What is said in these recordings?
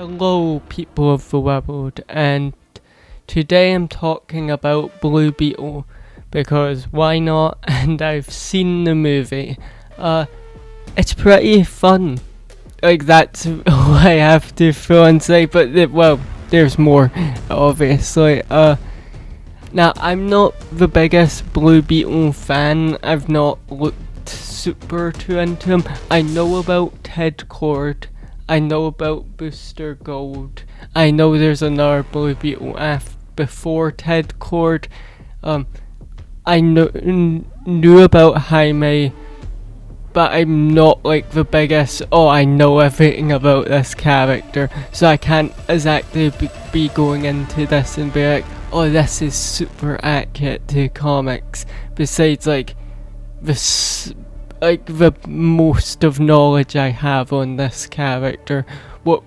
Hello people of the world, and today I'm talking about Blue Beetle because why not, and I've seen the movie. It's pretty fun. Like, that's all I have to throw and say, but there's more, obviously. Now, I'm not the biggest Blue Beetle fan. I've not looked super too into him. I know about Ted Cord. I know about Booster Gold. I know there's another Blue Beetle before Ted Cord. I knew about Jaime, but I'm not like the biggest, I know everything about this character, so I can't exactly be going into this and be like, this is super accurate to comics, besides like the most of knowledge I have on this character. What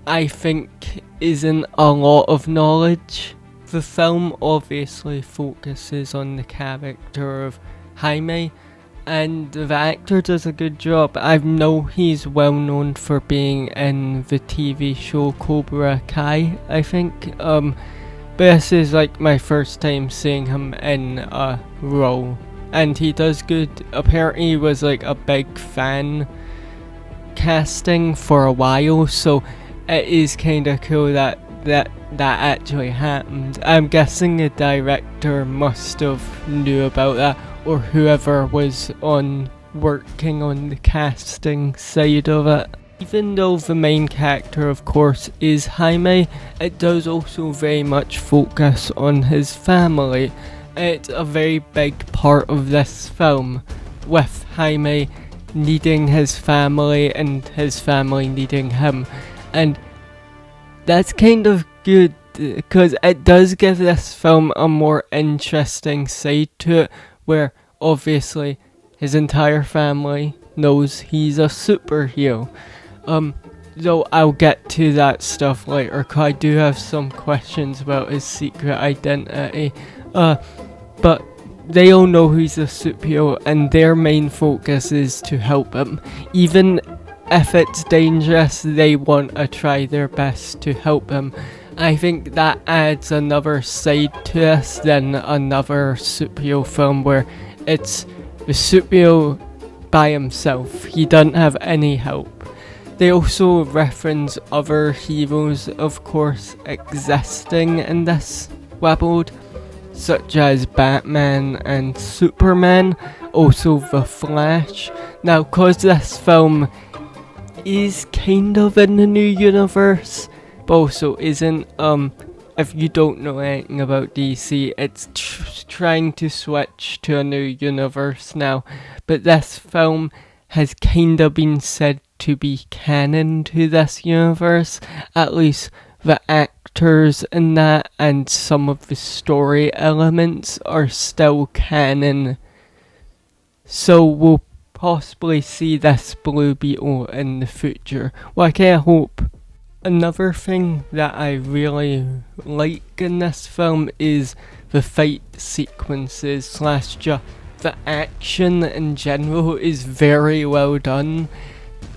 I think isn't a lot of knowledge. The film obviously focuses on the character of Jaime, and the actor does a good job. I know he's well known for being in the TV show Cobra Kai, I think. But this is like my first time seeing him in a role, and he does good. Apparently he was like a big fan casting for a while, so it is kinda cool that actually happened. I'm guessing the director must have knew about that, or whoever was working on the casting side of it. Even though the main character of course is Jaime, it does also very much focus on his family. It's a very big part of this film, with Jaime needing his family and his family needing him, and that's kind of good because it does give this film a more interesting side to it, where obviously his entire family knows he's a superhero. Though I'll get to that stuff later, cause I do have some questions about his secret identity. But they all know he's a superhero, and their main focus is to help him. Even if it's dangerous, they want to try their best to help him. I think that adds another side to this than another superhero film where it's the superhero by himself. He doesn't have any help. They also reference other heroes, of course, existing in this world, such as Batman and Superman, also the Flash. Now, cause this film is kind of in the new universe, but also isn't. If you don't know anything about DC, it's trying to switch to a new universe now, but this film has kinda been said to be canon to this universe. At least the actors in that and some of the story elements are still canon, so we'll possibly see this Blue Beetle in the future. Well, I kinda hope. Another thing that I really like in this film is the fight sequences / the action in general is very well done.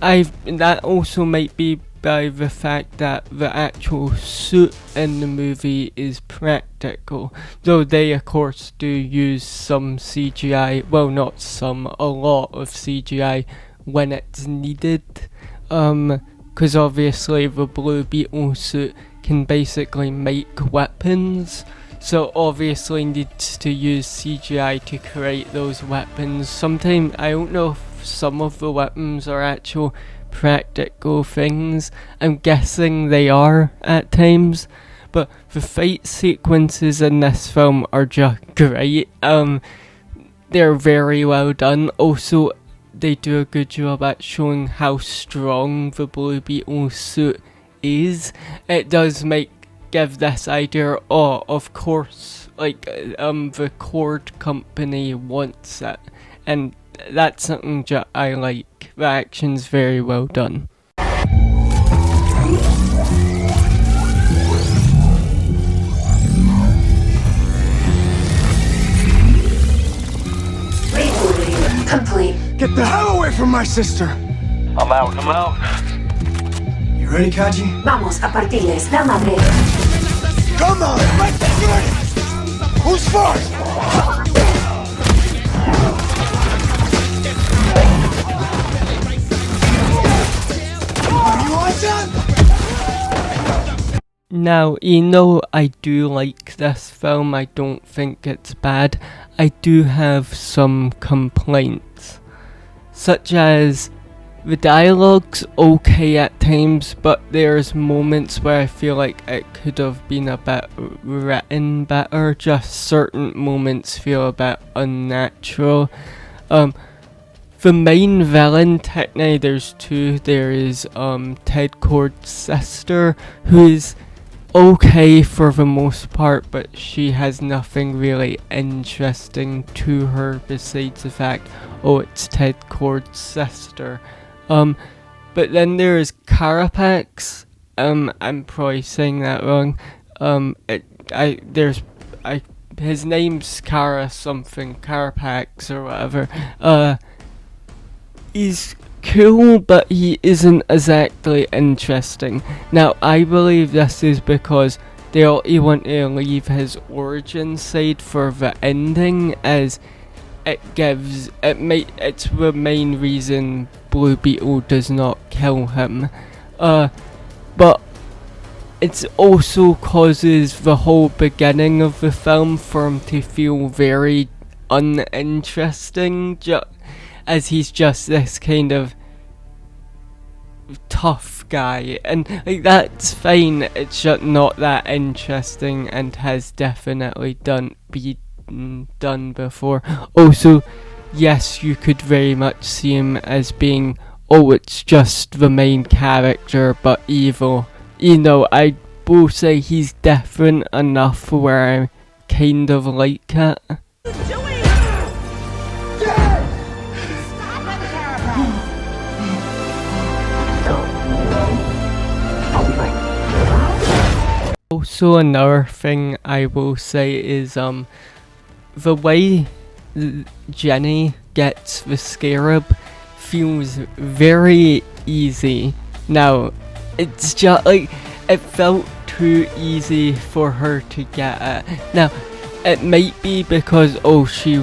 That also might be by the fact that the actual suit in the movie is practical, though they of course do use some CGI, well not some, a lot of CGI when it's needed, because obviously the Blue Beetle suit can basically make weapons, so obviously needs to use CGI to create those weapons. Sometimes, I don't know if some of the weapons are actual practical things. I'm guessing they are at times, but the fight sequences in this film are just great. They're very well done. Also, they do a good job at showing how strong the Blue Beetle suit is. It does give this idea, of course, the Cord company wants it, and that's something I like. The action's very well done. Complete. Get the hell away from my sister! I'm out. You ready, Kaji? Vamos a partirles la madre. Come on, let's get it! Who's first? Are you awesome? Now, I do like this film, I don't think it's bad. I do have some complaints, such as the dialogue's okay at times, but there's moments where I feel like it could have been a bit written better. Just certain moments feel a bit unnatural. The main villain, technically there's two. There is Ted Kord's sister, who is okay for the most part, but she has nothing really interesting to her besides the fact, oh, it's Ted Kord's sister. But then there's Carapax. I'm probably saying that wrong. His name's Cara something, Carapax or whatever. He's cool, but he isn't exactly interesting. Now, I believe this is because they only want to leave his origin side for the ending, as it's the main reason Blue Beetle does not kill him. But it also causes the whole beginning of the film for him to feel very uninteresting, as he's just this kind of tough guy, and like that's fine, it's just not that interesting and has definitely been done before. Also, yes, you could very much see him as being, oh, it's just the main character but evil. I will say he's different enough where I kind of like it. Also, another thing I will say is the way Jenny gets the scarab feels very easy. Now, it's just like it felt too easy for her to get it. Now, it might be because she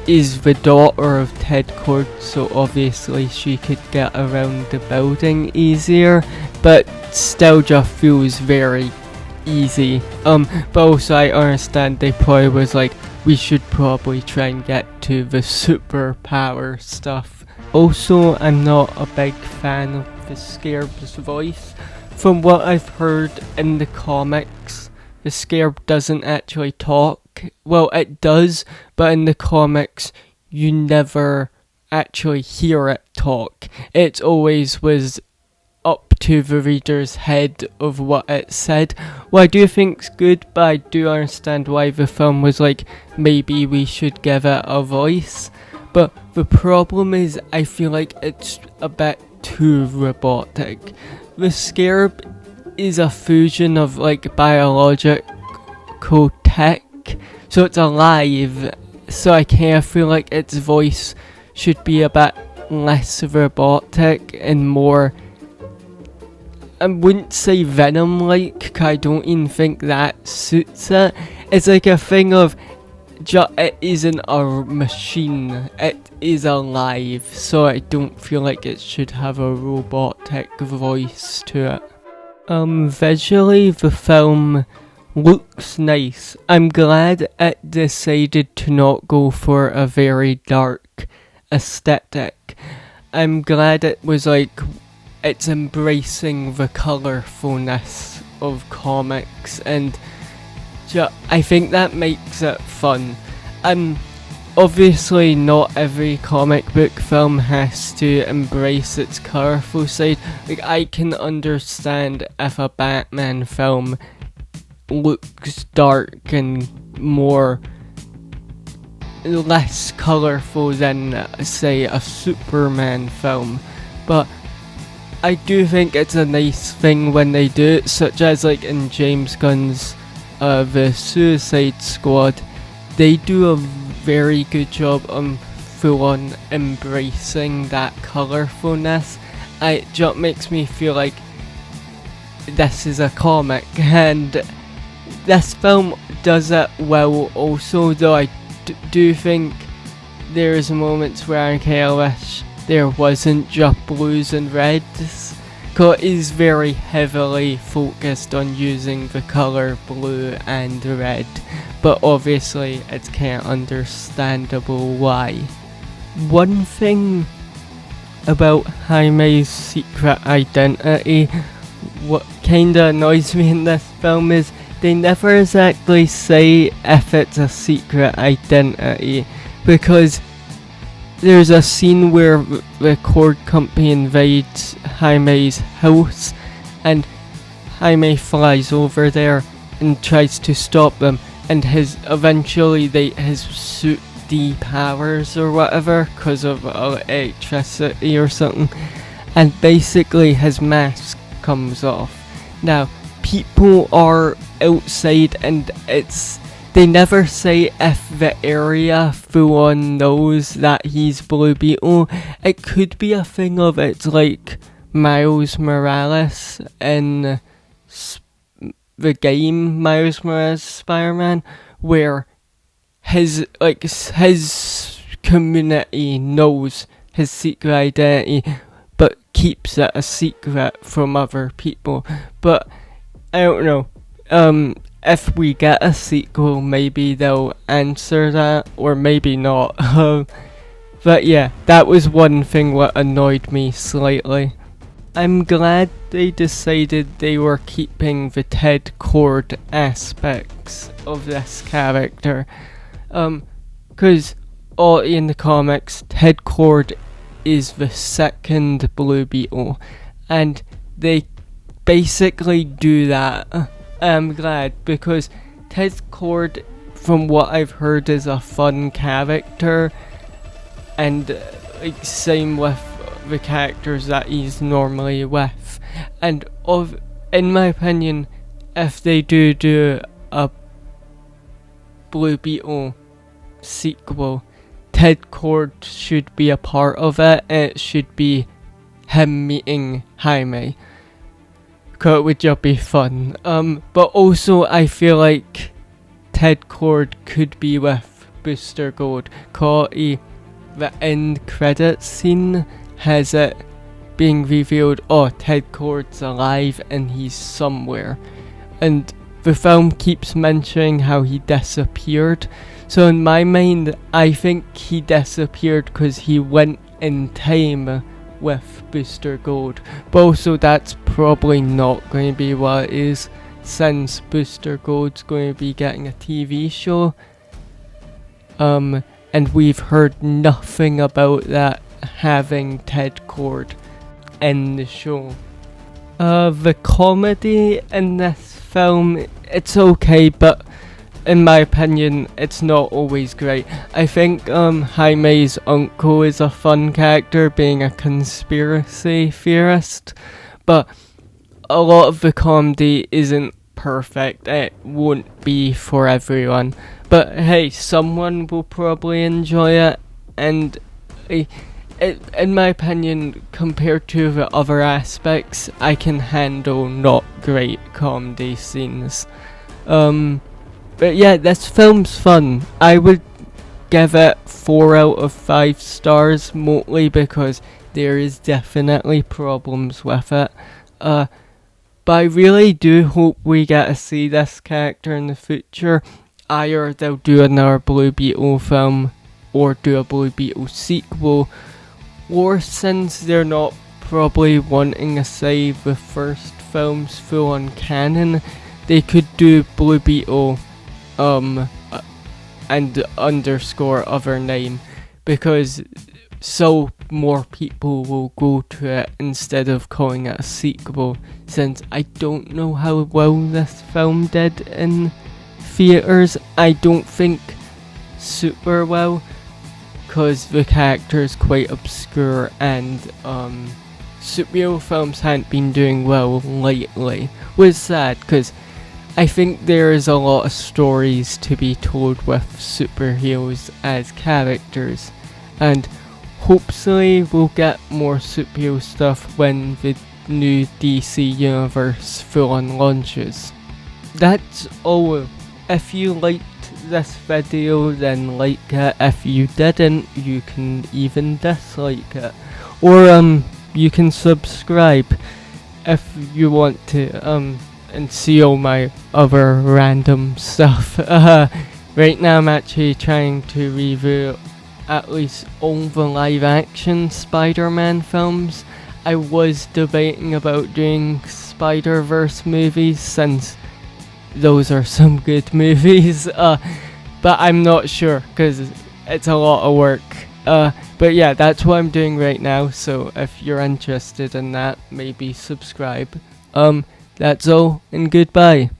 is the daughter of Ted Kord, so obviously she could get around the building easier, but still just feels very easy. But also I understand they probably was like, we should probably try and get to the superpower stuff. Also, I'm not a big fan of the Scarab's voice. From what I've heard in the comics, the Scarab doesn't actually talk. Well, it does, but in the comics you never actually hear it talk. It always was up to the reader's head of what it said. Well, I do think's good, but I do understand why the film was like, maybe we should give it a voice. But the problem is, I feel like it's a bit too robotic. The Scarab is a fusion of like biological tech, so it's alive, so I kind of feel like its voice should be a bit less robotic and more, I wouldn't say Venom-like, 'cause I don't even think that suits it. It's like a thing of, it isn't a machine, it is alive, so I don't feel like it should have a robotic voice to it. Visually, the film looks nice. I'm glad it decided to not go for a very dark aesthetic. I'm glad it was like, it's embracing the colourfulness of comics, and I think that makes it fun. Obviously not every comic book film has to embrace its colourful side. Like, I can understand if a Batman film looks dark and less colourful than, say, a Superman film, but I do think it's a nice thing when they do it, such as like in James Gunn's The Suicide Squad. They do a very good job on full on embracing that colourfulness. It just makes me feel like this is a comic, and this film does it well also, though I do think there's moments where I kind of wish there wasn't just blues and reds, because it is very heavily focused on using the colour blue and red, but obviously it's kind of understandable why. One thing about Jaime's secret identity, what kinda annoys me in this film is they never exactly say if it's a secret identity, because there's a scene where the record company invades Jaime's house and Jaime flies over there and tries to stop them, and his suit depowers or whatever because of electricity or something, and basically his mask comes off. Now people are outside and they never say if the area full on knows that he's Blue Beetle. It could be a thing of it's like Miles Morales in the game Miles Morales Spider-Man, where his community knows his secret identity but keeps it a secret from other people. But I don't know, if we get a sequel, maybe they'll answer that, or maybe not. But yeah, that was one thing what annoyed me slightly. I'm glad they decided they were keeping the Ted Kord aspects of this character. Cause in the comics, Ted Kord is the second Blue Beetle, and they basically do that. I'm glad, because Ted Kord, from what I've heard, is a fun character, and same with the characters that he's normally with. And in my opinion, if they do a Blue Beetle sequel, Ted Kord should be a part of it, and it should be him meeting Jaime. Cause it would just be fun. But also I feel like Ted Kord could be with Booster Gold. Cause the end credits scene has it being revealed, Ted Kord's alive and he's somewhere. And the film keeps mentioning how he disappeared. So in my mind, I think he disappeared because he went in time with Booster Gold. But also that's probably not going to be what it is, since Booster Gold's going to be getting a TV show. And we've heard nothing about that having Ted Kord in the show. The comedy in this film, it's okay, but in my opinion, it's not always great. I think Jaime's uncle is a fun character, being a conspiracy theorist, but a lot of the comedy isn't perfect. It won't be for everyone, but hey, someone will probably enjoy it, and in my opinion, compared to the other aspects, I can handle not great comedy scenes. But yeah, this film's fun. I would give it 4 out of 5 stars, mostly because there is definitely problems with it. But I really do hope we get to see this character in the future. Either they'll do another Blue Beetle film, or do a Blue Beetle sequel, or since they're not probably wanting to save the first film's full on canon, they could do Blue Beetle and underscore other name, because so more people will go to it instead of calling it a sequel, since I don't know how well this film did in theaters. I don't think super well, because the character is quite obscure, and superhero films haven't been doing well lately, which is sad, because I think there is a lot of stories to be told with superheroes as characters, and hopefully we'll get more superhero stuff when the new DC Universe full-on launches. That's all. If you liked this video, then like it. If you didn't, you can even dislike it. Or you can subscribe if you want to and see all my other random stuff. Right now I'm actually trying to review at least all the live action Spider-Man films. I was debating about doing Spider-Verse movies since those are some good movies, but I'm not sure because it's a lot of work. But yeah, that's what I'm doing right now, so if you're interested in that, maybe subscribe. That's all, and goodbye.